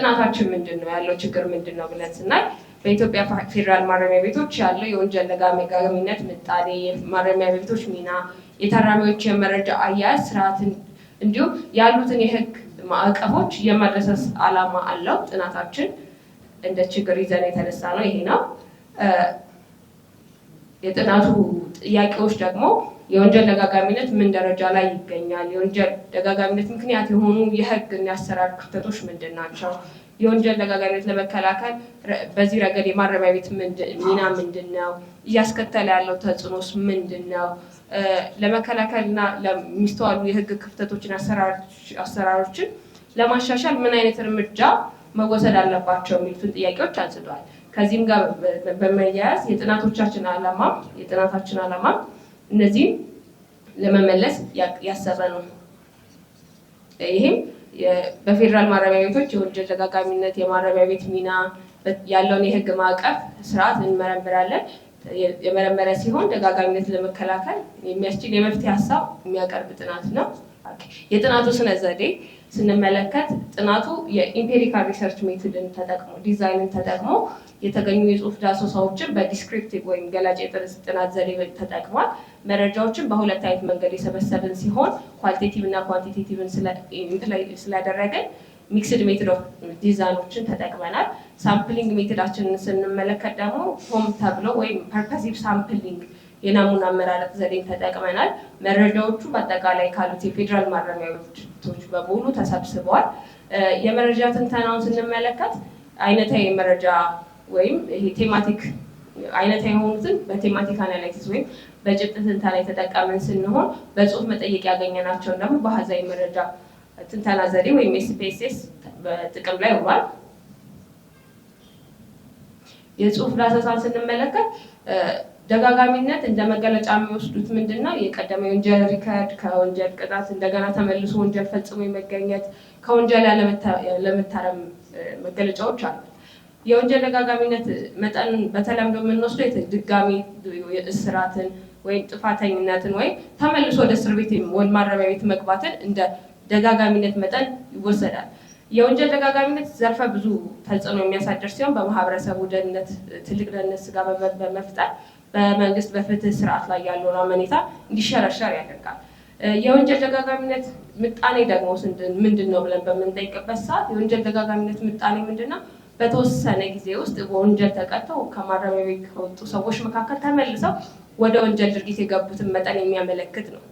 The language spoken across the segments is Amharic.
ጥናታችን ምንድነው ያለው ችግር ምንድነው ብለን ስናይ በኢትዮጵያ ፌደራል ማረሚያ ቤቶች ያለው የወንጀል ደጋጋሚነት ምጣኔ ማረሚያ ቤቶች ሚና የታራሚዎች የመረጃ አያያዝ ስርዓትን እንዲሁም ያሉትን የህግ ማዕቀፎች የማድረስ ዓላማ አለው ጥናታችን እንደ ችግር ይዘን የተነሳ ነው ይሄ ነው የጥናቱ ጥያቄዎች ደግሞ የወንጀል ደጋጋሚነት ምን ደረጃ ላይ ይገኛል የወንጀል ደጋጋሚነት ምክንያት የሆኑ የህግ እና አሰራር ክፍተቶች ምንድናቸው የወንጀል ደጋጋሚነት ለመከላከል በዚህ ረገድ የማረሚያ ቤት ሚና ምንድነው እያስከተለ ያለው ተጽዕኖስ ምንድነው ለመከላከልና ለሚስተዋሉ የህግ ክፍተቶችን አሰራሮችን ለማሻሻል ምን አይነት እርምጃ መወሰድ አለባቸው የሚሉትን ጥያቄዎች አንስተዋል ከዚህም ጋር በመያያዝ የጥናታችን ዓላማ እነዚህ ለመመለስ ያሰበ ነው ይሄም በፌደራል ማረሚያ ቤቶች የወንጀል ደጋጋሚነት የማረሚያ ቤት ሚና ያለውን የህግ ማዕቀፍ ስርዓት እንመረምራለን የመረመረ ሲሆን ደጋጋሚነት ለመከላከል የሚያስችል የመፍትሄ ሐሳብ የሚያቀርብ ጥናት ነው የጥናቱ ስነ ዘዴ ስንመለከት ጥናቱ የኢምፔሪካል ሪሰርች ሜቶድን ተጠቅሞ ዲዛይንን ተጠቅሞ የተገኙ የጽሁፍ ዳሰሳዎችን በዲስክሪፕቲቭ ወይም ገላጭ ጥናት ዘዴ ተጠቅሟል መረጃዎችን በሁለት አይነት መንገድ የሰበሰብን ሲሆን ኳሊቴቲቭ እና ኳንቲቴቲቭን ስላደረገን ሚክስድ ሜቶድ ኦፍ ዲዛይኖችን ተጠቅመናል ሳምፕሊንግ ሜቶዳችንን ስንመለከት ደግሞ ሆም ተብሎ ወይም ፐርፐሲቭ ሳምፕሊንግ የናሙና አመራረጥ ዘዴን ተጠቅመናል መረጃዎቹ በአጠቃላይ ካሉት የፌደራል ማረሚያ ቤቶች በሙሉ ተሰብስበዋል የመረጃ ትንተናውን ስንመለከት አይነታዊ መረጃ ወይም ይሄ ቴማቲክ አይነታዊ የሆኑትን በቴማቲክ አናላይሲስ ወይም በጭብጥ ትንተና የተጠቀምን ስንሆን በጽሁፍ መጠየቅ ያገኘናቸውን ደግሞ በአሃዛዊ መረጃ ትንተና ዘዴ ወይም ኤስፒኤስኤስ በጥቅም ላይ ውሏል የጽሁፍ ዳሰሳን ስንመለከት ደጋጋሚነት እንደ መገለጫ የሚወስዱት ምንድነው የቀደመ የወንጀል ሪከርድ ከወንጀል ቅጣት እንደገና ተመልሶ ወንጀል ፈጽሞ የመገኘት ከወንጀል ያለመታረም መገለጫዎች አሉ የወንጀል ደጋጋሚነት መጠን በተለምዶ የምንወስደው ድጋሚ እስራትን ወይም ጥፋተኝነትን ወይ ተመልሶ ወደ እስር ቤት ወደ ማረሚያ ቤት መግባትን እንደ ደጋጋሚነት መጠን ይወሰዳል የወንጀል ደጋጋሚነት ዘርፈ ብዙ ተጽዕኖ የሚያሳድር ሲሆን በማህበረሰቡ ደህንነት ትልቅ ደህንነት ስጋት በመፍጠር በመንግስት በፍትህ ስርዓት ላይ ያለውን አመኔታ እንዲሸረሸር ያደርጋል የወንጀል ደጋጋሚነት ምጣኔ ደግሞ ምንድነው ብለን በምንጠይቅበት ሰዓት የወንጀል ደጋጋሚነት ምጣኔ ምንድነው በተወሰነ ጊዜ ውስጥ በወንጀል ተቀጥተው ከማረሚያ ቤት ከወጡ ሰዎች መካከል ተመልሰው ወደ ወንጀል ድርጊት የገቡትን መጠን የሚያመለክት ነው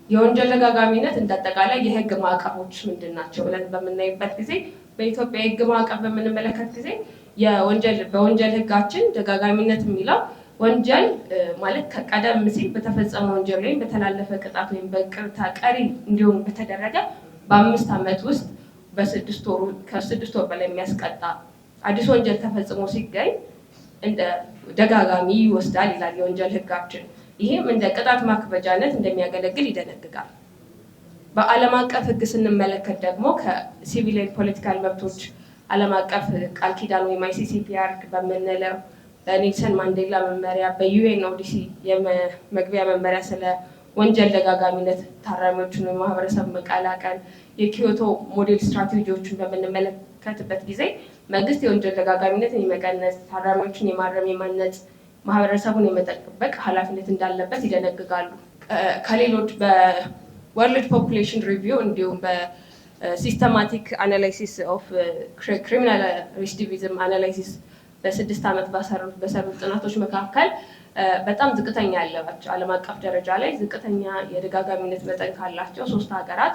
የወንጀል ደጋጋሚነት እንደአጠቃላይ የህግ ማዕቀፎች ምንድናቸው ብለን በምናይበት ጊዜ በኢትዮጵያ የህግ ማዕቀፍ በምንመለከት ጊዜ በወንጀል ህጋችን ደጋጋሚነት የሚለው ወንጀል ማለት ከቀደም ሲል በተፈጸመ ወንጀል ወይም በተላለፈ ቅጣት ወይም በቅርታ ቀሪ እንዲሁም በተደረገ በ5 ዓመት ውስጥ ከ6 ወር በላይ የሚያስቀጣ አዲስ ወንጀል ተፈጽሞ ሲገኝ እንደ ደጋጋሚ ይወስዳል ይላል የወንጀል ህጋችን ይሄም እንደ ቅጣት ማክበጃነት እንደሚያገለግል ይደነግጋል በዓለም አቀፍ ህግ ስንመለከት ደግሞ ከሲቪል ፖለቲካል መብቶች ዓለም አቀፍ ቃል ኪዳን ወይም ICCPR በመነለው በኔልሰን ማንዴላ መመሪያ በUNODC የመግቢያ መመሪያ ስለ ወንጀል ደጋጋሚነት ታራሚዎችን ማህበረሰብ መቀላቀል የኪዮቶ ሞዴል ስትራቴጂዎችን በመመለከትበት ጊዜ መንግስት የወንጀል ደጋጋሚነትን የመቀነስ ታራሚዎችን የማረም የማነጽ ማህበረሰቡን የመጠበቅ ኃላፊነት እንዳለበት ይደነግጋሉ ከሌሎች በወርልድ ፖፑሌሽን ሪቪው እንዲሁም በሲስተማቲክ አናላይሲስ ኦፍ ክሪሚናል ሬሲዲቪዝም አናላይሲስ በ6 ዓመት በሰሩት ጥናቶች መካከል በጣም ዝቅተኛ ያለባቸው ዓለም አቀፍ ደረጃ ላይ ዝቅተኛ የደጋጋሚነት መጠን ካላቸው 3 ሀገራት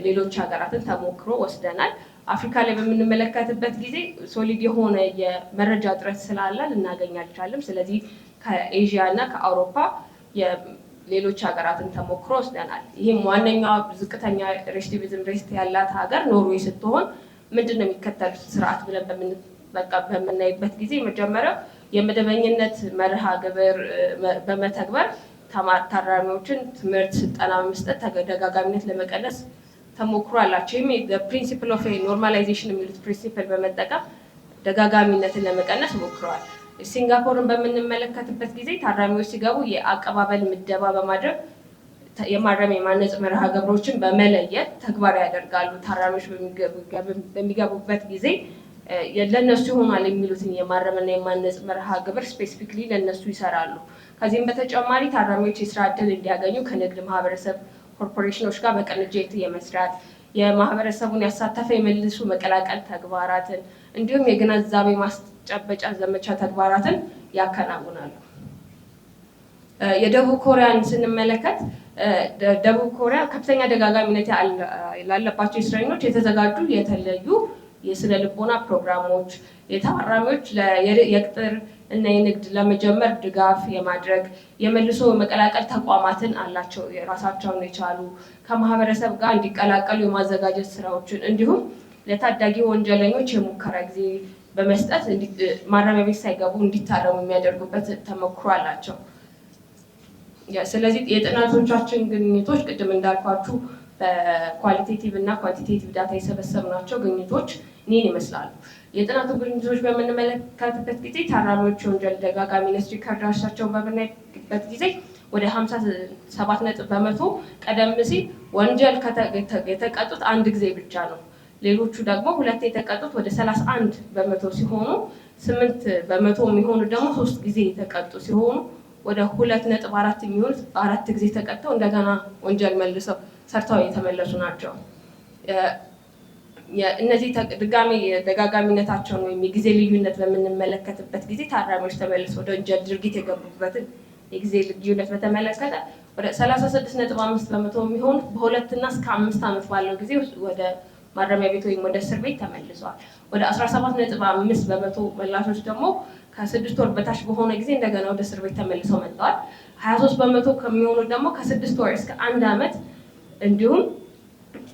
ሌሎች ሀገራትን ተሞክሮ ወስደናል አፍሪካ ላይ በምንመለከትበት ጊዜ ሶሊድ የሆነ የመረጃ ጥረት ስላለ ልናገኝ አልቻለም ስለዚህ ከኤዥያ እና ከአውሮፓ የሌሎች ሀገራትን ተሞክሮ ወስደናል ይሄም ዋነኛው ዝቅተኛ ሬሲዲቪዝም ሬት ያላት ሀገር ኖርዌይ ስትሆን ምንድነው የሚከተሉት ስርዓት ብለን በምናይበት ጊዜ መጀመሪያው የመደበኝነት መርሃ ግብር በመተግበር ታራሚዎችን ትምህርት ስልጠና በመስጠት ተደጋጋሚነት ለመቀነስ ተሞክሮ አላቸው ይሄም ፕሪንሲፕል ኦፍ ኖርማላይዜሽን የሚሉት ፕሪንሲፕል በመጠቀም ደጋጋሚነትን ለመቀነስ ሞክረዋል ሲንጋፖርን በምንመለከትበት ጊዜ ታራሚዎች ሲገቡ የአቀባበል ምደባ በማድረግ የማረሚያ ማነጽ መርሃ ግብሮችን በመለየት ተግባር ያደርጋሉ። ታራሚዎች በሚገቡበት ጊዜ ለነሱ ይሆናል የሚሉትን የማረምና የማነጽ መርሃ ግብር ስፔሲፊክሊ ለነሱ ይሰራሉ። ከዚህም በተጨማሪ ታራሚዎች የስራ ዕድል እንዲያገኙ ከንግድ ማህበረሰብ ኮርፖሬሽኖች ጋር በቅንጅት የመስራት የማህበረሰቡን ያሳተፈ የመልሶ መቀላቀል ተግባራትን እንዲሁም የግንዛቤ ማስጨበጫ ዘመቻ ተግባራትን ያከናውናሉ። የደቡብ ኮሪያን ስንመለከት ደቡብ ኮሪያ ከፍተኛ ደጋጋሚነት ላለባቸው እስረኞች የተዘጋጁ የተለዩ የስነ ልቦና ፕሮግራሞች የታራሚዎች የቅጥር እና የንግድ ለመጀመር ድጋፍ የማድረግ የመልሶ መቀላቀል ተቋማትን አላቸው። የራሳቸውን የቻሉ ከማህበረሰብ ጋር እንዲቀላቀሉ የማዘጋጀት ስራዎችን እንዲሁም ለታዳጊ ወንጀለኞች የሙከራ ጊዜ በመስጠት ማረሚያ ቤት ሳይገቡ እንዲታረሙ የሚያደርጉበት ተሞክሮ አላቸው። ስለዚህ የጥናቶቻችን ግኝቶች ቅድም እንዳልኳችሁ በኳሊቴቲቭ እና ኳንቲቴቲቭ ዳታ የሰበሰብናቸው ግኝቶች እኔን ይመስላሉ። የጥናቱ ግኝቶች በምንመለከትበት ጊዜ ታራሚዎች የወንጀል ደጋጋሚነት ሪከርዳቸውን በምናይበት ጊዜ ወደ 57% ቀደም ሲል ወንጀል የተቀጡት አንድ ጊዜ ብቻ ነው። ሌሎቹ ደግሞ ሁለት የተቀጡት ወደ 31% ሲሆኑ 8% የሚሆኑ ደግሞ 3 ጊዜ የተቀጡ ሲሆኑ ወደ 2.4 የሚሆኑት 4 ጊዜ ተቀጥተው እንደገና ወንጀል መልሰው ሰርተው የተመለሱ ናቸው። እነዚህ ድጋሚ ደጋጋሚነታቸውን ወይም የጊዜ ልዩነት በምንመለከትበት ጊዜ ታራሚዎች ተመልሰው ወደ ወንጀል ድርጊት የገቡበትን የጊዜ ልዩነት በተመለከተ ወደ 36.5% የሚሆኑት በ2 እና እስከ 5 ዓመት ባለው ጊዜ ወደ ማረሚያ ቤት ወይም ወደ እስር ቤት ተመልሰዋል። ወደ 17.5% መላሾች ደግሞ ከ6 ወር በታች በሆነ ጊዜ እንደገና ወደ እስር ቤት ተመልሰው መጥተዋል። 23% ከሚሆኑት ደግሞ ከ6 ወር እስከ 1 ዓመት እንዲሁም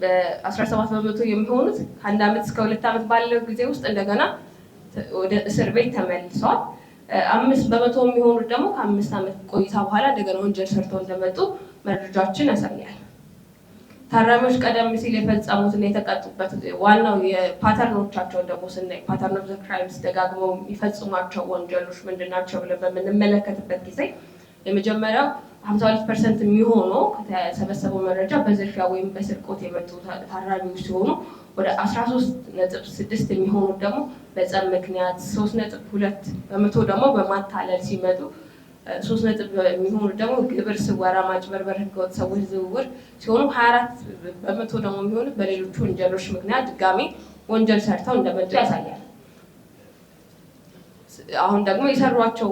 በ17% የሚሆኑት ከ1 ዓመት እስከ 2 ዓመት ባለው ጊዜ ውስጥ እንደገና ወደ እስር ቤት ተመልሰዋል። 5% የሚሆኑት ደግሞ ከ5 ዓመት ቆይታ በኋላ እንደገና ወንጀል ሰርተው እንደመጡ መረጃችን ያሳያል። ታራሚዎች ቀደም ሲል የፈጸሙትና የተቀጡበት ዋናው የፓተርኖቻቸውን ደግሞ ስናይ ፓተርን ኦፍ ዘ ክራይምስ ደጋግመው የሚፈጽሟቸው ወንጀሎች ምንድናቸው ብለን በምንመለከትበት ጊዜ የመጀመሪያው 52% የሚሆነው ከተሰበሰበው መረጃ በዝርፊያ ወይም በስርቆት የመጡ ታራሚዎች ሲሆኑ ወደ 13.6 የሚሆኑት ደግሞ በጸብ ምክንያት 3.2% ደግሞ በማታለል ሲመጡ 3 የሚሆኑት ደግሞ ግብር ስወራ ማጭበርበር ህገወጥ ሰዎች ዝውውር ሲሆኑ 24% ደግሞ የሚሆኑት በሌሎች ወንጀሎች ምክንያት ድጋሚ ወንጀል ሰርተው እንደመጡ ያሳያል። አሁን ደግሞ የሰሯቸው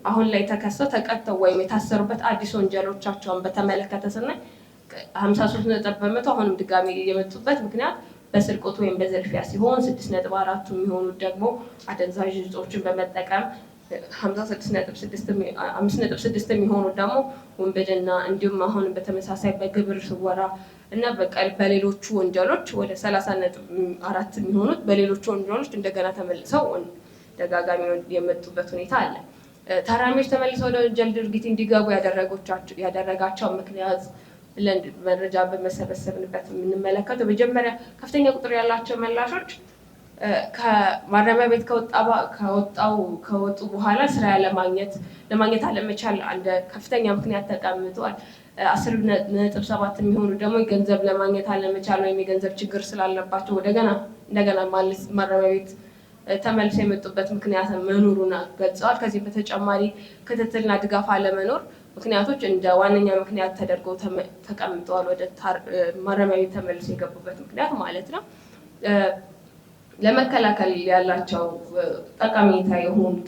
አሁን ላይ ተከሰው ተቀጥተው ወይም የታሰሩበት አዲስ ወንጀሎቻቸውን በተመለከተ ስናይ 53% አሁንም ድጋሚ የመጡበት ምክንያት በስርቆት ወይም በዝርፊያ ሲሆን 6.4 የሚሆኑት ደግሞ አደንዛዥ እጾችን በመጠቀም 5.6 የሚሆኑት ደግሞ ወንበዴና እንዲሁም አሁን በተመሳሳይ በግብር ስወራ እና በሌሎቹ ወንጀሎች ወደ 30.4 የሚሆኑት በሌሎቹ ወንጀሎች እንደገና ተመልሰው ደጋጋሚ የመጡበት ሁኔታ አለ። ታራሚዎች ተመልሰው ወደ ወንጀል ድርጊት እንዲገቡ ያደረጋቸው ምክንያት ብለን መረጃ በመሰበሰብንበት የምንመለከተው መጀመሪያ ከፍተኛ ቁጥር ያላቸው መላሾች ከማረሚያ ቤት ከወጡ በኋላ ስራ ለማግኘት አለመቻል አንድ ከፍተኛ ምክንያት ተቀምጧል። 10.7 የሚሆኑ ደግሞ ገንዘብ ለማግኘት አለመቻል ወይም የገንዘብ ችግር ስላለባቸው እንደገና ማረሚያ ቤት ተመልሰው የመጡበት ምክንያት መኖሩን ገልጸዋል። ከዚህ በተጨማሪ ክትትልና ድጋፍ አለመኖር ምክንያቶች እንደ ዋነኛ ምክንያት ተደርገው ተቀምጠዋል። ወደ ማረሚያ ቤት ተመልሰው የገቡበት ምክንያት ማለት ነው። ለመከላከል ያላቸው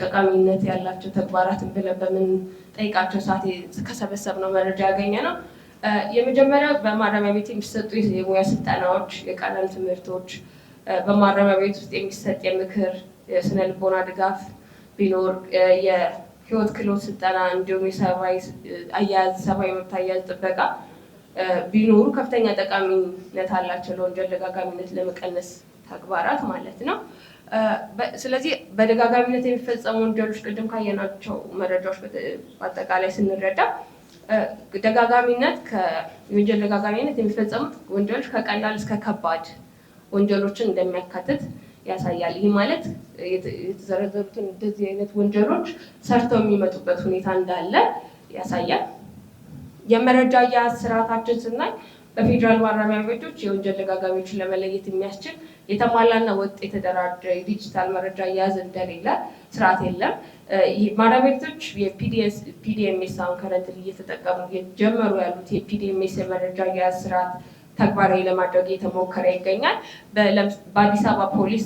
ጠቃሚነት ያላቸው ተግባራትን ብለን በምንጠይቃቸው ሰዓት ከሰበሰብነው መረጃ ያገኘነው የመጀመሪያው በማረሚያ ቤት የሚሰጡ የሙያ ስልጠናዎች፣ የቀለም ትምህርቶች፣ በማረሚያ ቤት ውስጥ የሚሰጥ የምክር የስነ ልቦና ድጋፍ ቢኖር፣ የህይወት ክህሎት ስልጠና እንዲሁም የሰብአዊ መብት አያያዝ ጥበቃ ቢኖሩ ከፍተኛ ጠቃሚነት አላቸው ለወንጀል ደጋጋሚነት ለመቀነስ ተግባራት ማለት ነው። ስለዚህ በደጋጋሚነት የሚፈጸሙ ወንጀሎች ቅድም ካየናቸው መረጃዎች በአጠቃላይ ስንረዳ የወንጀል ደጋጋሚነት የሚፈጸሙት ወንጀሎች ከቀላል እስከ ከባድ ወንጀሎችን እንደሚያካትት ያሳያል። ይህ ማለት የተዘረዘሩትን እንደዚህ አይነት ወንጀሎች ሰርተው የሚመጡበት ሁኔታ እንዳለ ያሳያል። የመረጃ አያያዝ ስርዓታችን ስናይ በፌዴራል ማረሚያ ቤቶች የወንጀል ደጋጋሚዎችን ለመለየት የሚያስችል የተሟላና ወጥ የተደራጀ የዲጂታል መረጃ አያያዝ እንደሌለ ስርዓት የለም። ማረሚያ ቤቶች የፒዲኤምኤስ አሁን ከረንት እየተጠቀሙ የጀመሩ ያሉት የፒዲኤምኤስ የመረጃ አያያዝ ስርዓት ተግባራዊ ለማድረግ እየተሞከረ ይገኛል። በአዲስ አበባ ፖሊስ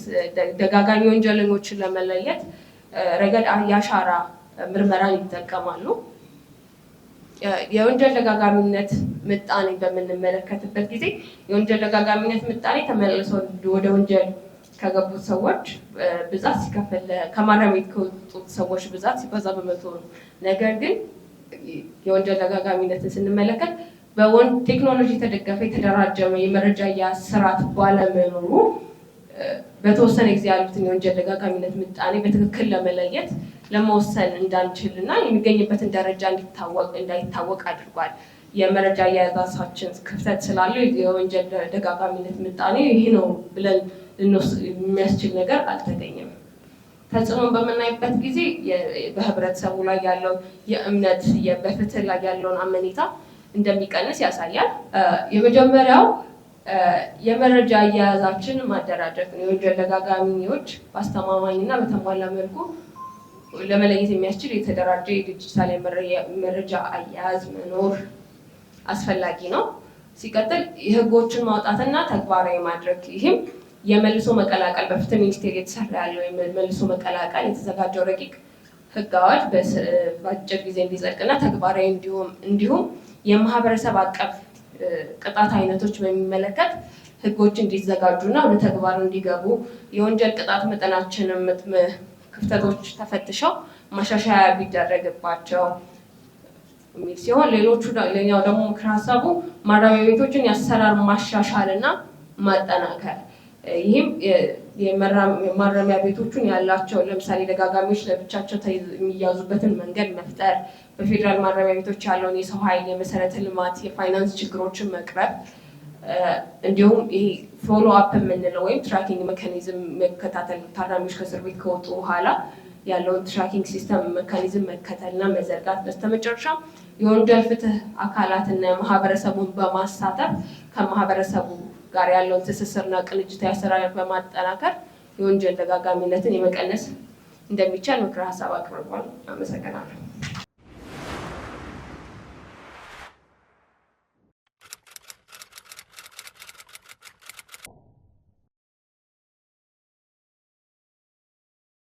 ደጋጋሚ ወንጀለኞችን ለመለየት ረገድ የአሻራ ምርመራን ይጠቀማሉ። የወንጀል ደጋጋሚነት ምጣኔ በምንመለከትበት ጊዜ የወንጀል ደጋጋሚነት ምጣኔ ተመልሰው ወደ ወንጀል ከገቡት ሰዎች ብዛት ሲከፈል ከማረሚያ ቤት ከወጡት ሰዎች ብዛት ሲባዛ በመቶ ነው። ነገር ግን የወንጀል ደጋጋሚነትን ስንመለከት ቴክኖሎጂ የተደገፈ የተደራጀ የመረጃ አያያዝ ስርዓት ባለመኖሩ በተወሰነ ጊዜ ያሉትን የወንጀል ደጋጋሚነት ምጣኔ በትክክል ለመለየት ለመወሰን እንዳንችል እና የሚገኝበትን ደረጃ እንዳይታወቅ አድርጓል። የመረጃ አያያዛችን ክፍተት ስላለው የወንጀል ደጋጋሚነት ምጣኔ ይሄ ነው ብለን የሚያስችል ነገር አልተገኘም። ተጽዕኖ በምናይበት ጊዜ በህብረተሰቡ ላይ ያለው የእምነት በፍትህ ላይ ያለውን አመኔታ እንደሚቀንስ ያሳያል። የመጀመሪያው የመረጃ አያያዛችን ማደራጀት ነው። የወንጀል ደጋጋሚዎች በአስተማማኝና በተሟላ መልኩ ለመለየት የሚያስችል የተደራጀ የዲጂታል መረጃ አያያዝ መኖር አስፈላጊ ነው። ሲቀጥል የህጎችን ማውጣትና ተግባራዊ ማድረግ፣ ይህም የመልሶ መቀላቀል በፍትህ ሚኒስቴር የተሰራ ያለው የመልሶ መቀላቀል የተዘጋጀው ረቂቅ ህግ አዋጅ በአጭር ጊዜ እንዲጸድቅና ተግባራዊ እንዲሁም የማህበረሰብ አቀፍ ቅጣት አይነቶች በሚመለከት ህጎች እንዲዘጋጁና ወደ ተግባር እንዲገቡ የወንጀል ቅጣት መጠናችንን ክፍተቶች ተፈትሸው ማሻሻያ ቢደረግባቸው የሚል ሲሆን ሌላው ደግሞ ምክር ሀሳቡ ማረሚያ ቤቶችን የአሰራር ማሻሻልና ማጠናከር፣ ይህም የማረሚያ ቤቶቹን ያላቸው ለምሳሌ ደጋጋሚዎች ለብቻቸው የሚያዙበትን መንገድ መፍጠር፣ በፌዴራል ማረሚያ ቤቶች ያለውን የሰው ኃይል፣ የመሰረተ ልማት፣ የፋይናንስ ችግሮችን መቅረብ፣ እንዲሁም ይሄ ፎሎ አፕ የምንለው ወይም ትራኪንግ ሜካኒዝም መከታተል፣ ታራሚዎች ከእስር ቤት ከወጡ በኋላ ያለውን ትራኪንግ ሲስተም ሜካኒዝም መከተልና መዘርጋት፣ በስተመጨረሻ የወንጀል ፍትህ አካላትና ማህበረሰቡን በማሳተፍ ከማህበረሰቡ ጋር ያለውን ትስስርና ቅንጅታዊ አሰራር በማጠናከር የወንጀል ደጋጋሚነትን የመቀነስ እንደሚቻል ምክረ ሀሳብ አቅርቧል። አመሰግናለሁ።